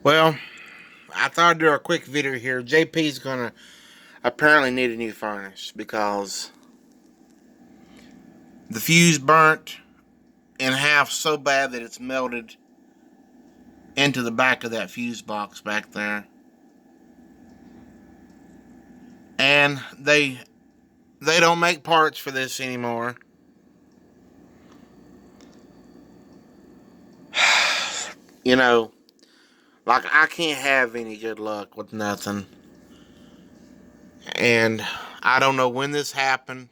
Well, I thought I'd do a quick video here. JP's gonna apparently need a new furnace because the fuse burnt in half so bad that it's melted into the back of that fuse box back there. And they don't make parts for this anymore. You know, like I can't have any good luck with nothing. And I don't know when this happened.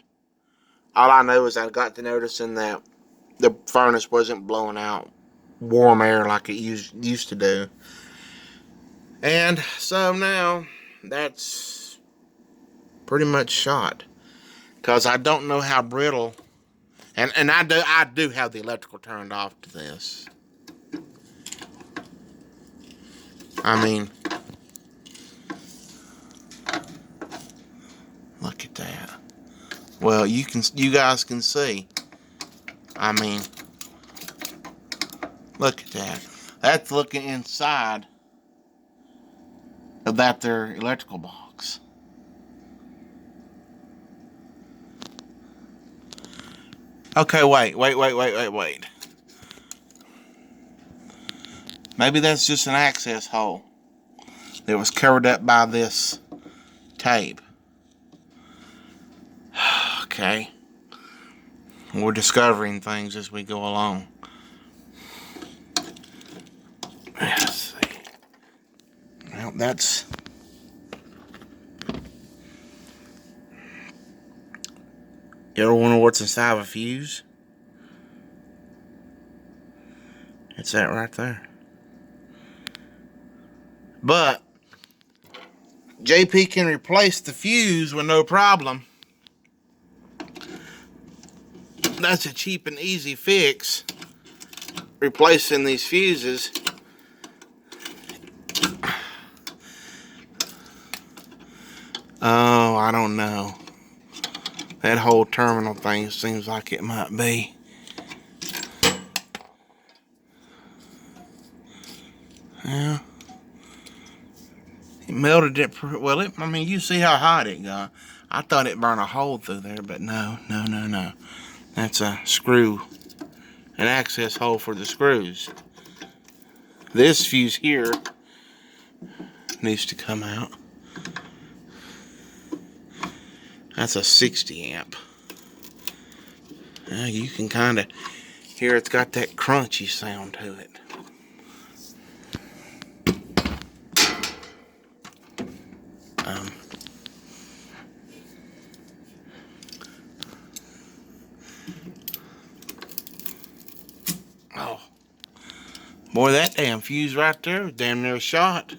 All I know is I got to noticing that the furnace wasn't blowing out warm air like it used to do. And so now that's pretty much shot. Because I don't know how brittle, and I do have the electrical turned off to this. I mean, look at that. Well, you guys can see. I mean, look at that. That's looking inside of that there electrical box. Okay, wait. Maybe that's just an access hole that was covered up by this tape. Okay. We're discovering things as we go along. Let's see. Well, that's... You ever wonder what's inside of a fuse? It's that right there. But JP can replace the fuse with no problem. That's a cheap and easy fix. Replacing these fuses. Oh, I don't know. That whole terminal thing seems like it might be. Yeah. It melted it. Well, I mean, you see how hot it got. I thought it burned a hole through there, but no. That's a screw. An access hole for the screws. This fuse here needs to come out. That's a 60 amp. Now you can kind of hear it's got that crunchy sound to it. Oh, boy, that damn fuse right there was damn near shot.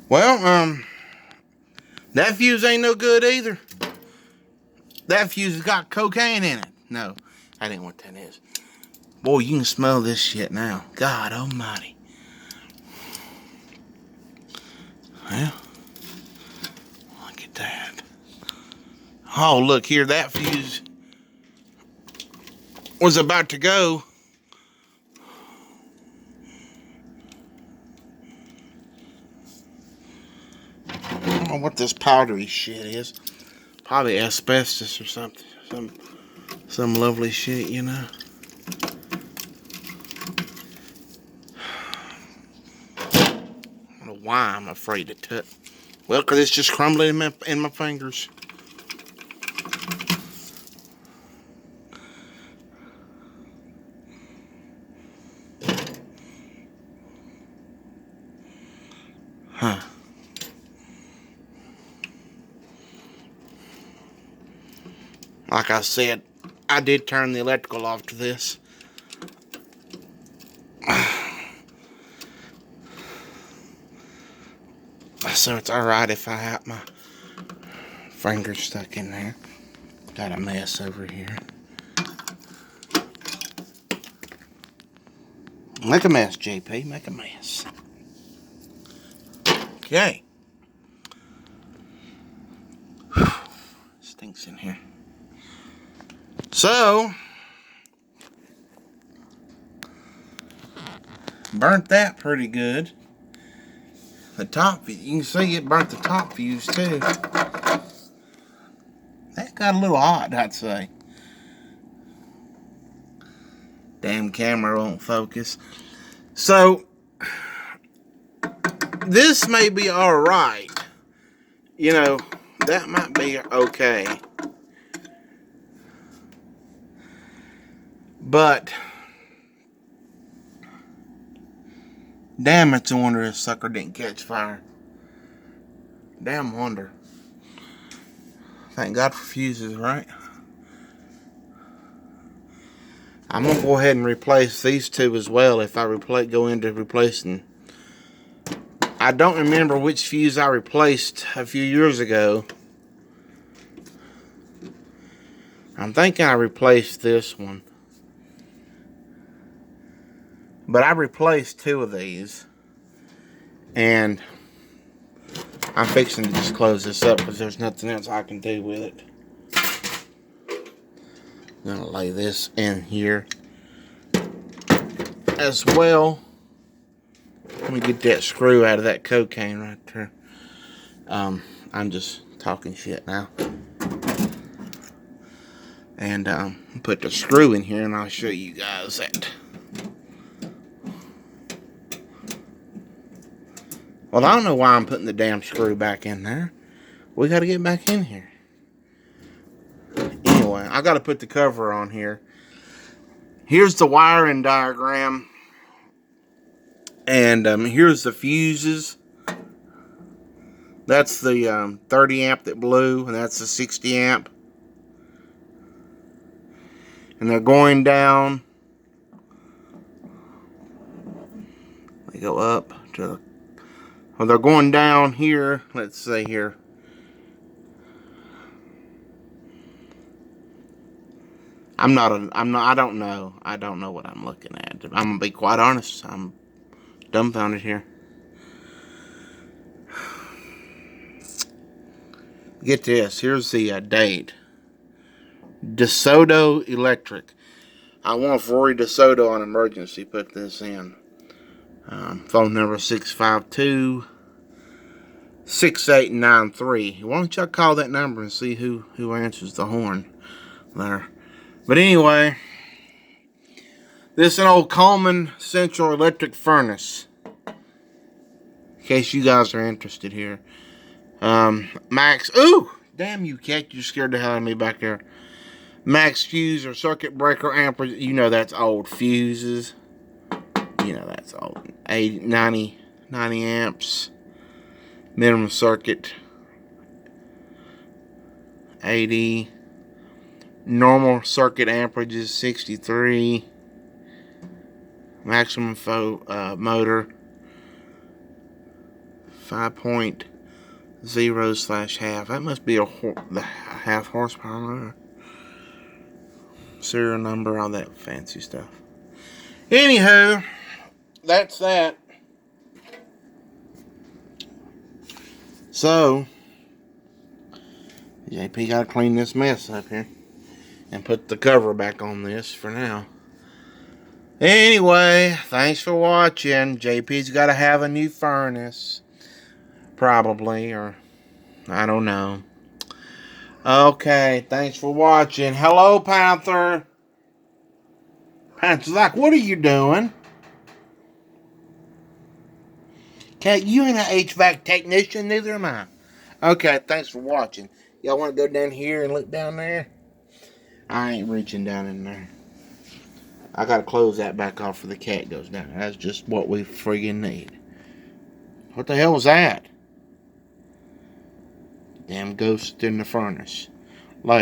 Well, that fuse ain't no good either. That fuse has got cocaine in it. No, that ain't what that is. Boy, you can smell this shit now. God almighty. Well, look at that. Oh, look here, that fuse was about to go. I don't know what this powdery shit is. Probably asbestos or something. Some lovely shit, you know. I don't know why I'm afraid to touch. Well, because it's just crumbling in my fingers. Huh. Like I said, I did turn the electrical off to this. So it's alright if I have my fingers stuck in there. Got a mess over here. Make a mess, JP. Make a mess. Okay. Stinks in here. So, burnt that pretty good. The top, you can see it burnt the top fuse too. That got a little hot, I'd say. Damn camera won't focus. So, this may be alright. You know, that might be okay. But, damn, it's a wonder this sucker didn't catch fire. Damn wonder. Thank God for fuses, right? I'm going to go ahead and replace these two as well if I go into replacing. I don't remember which fuse I replaced a few years ago. I'm thinking I replaced this one. But I replaced two of these. And I'm fixing to just close this up because there's nothing else I can do with it. I'm going to lay this in here as well. Let me get that screw out of that cocaine right there. I'm just talking shit now. And put the screw in here and I'll show you guys that. Well, I don't know why I'm putting the damn screw back in there. We got to get back in here. Anyway, I got to put the cover on here. Here's the wiring diagram. And here's the fuses. That's the 30 amp that blew, and that's the 60 amp. And they're going down. They go up to the, well, they're going down here. Let's say here. I don't know. I don't know what I'm looking at. I'm gonna be quite honest. I'm dumbfounded here. Get this. Here's the date. DeSoto Electric. I want Rory DeSoto on emergency. Put this in. Phone number 652-6893. Why don't y'all call that number and see who answers the horn there. But anyway, this is an old Coleman Central Electric furnace. In case you guys are interested here. Max, ooh, damn you cat, you scared the hell out of me back there. Max fuse or circuit breaker amperage, you know that's old fuses. You know that's old. 90 amps. Minimum circuit 80. Normal circuit amperage is 63. Maximum motor 5.0/half. That must be the half horsepower motor. Serial number, all that fancy stuff. Anywho, that's that. So, JP got to clean this mess up here and put the cover back on this for now. Anyway, thanks for watching. JP's got to have a new furnace. Probably, or I don't know. Okay, thanks for watching. Hello, Panther. Panther's like, what are you doing? Cat, you ain't an HVAC technician, neither am I. Okay, thanks for watching. Y'all want to go down here and look down there? I ain't reaching down in there. I gotta close that back off before the cat goes down. That's just what we friggin' need. What the hell was that? Damn ghost in the furnace.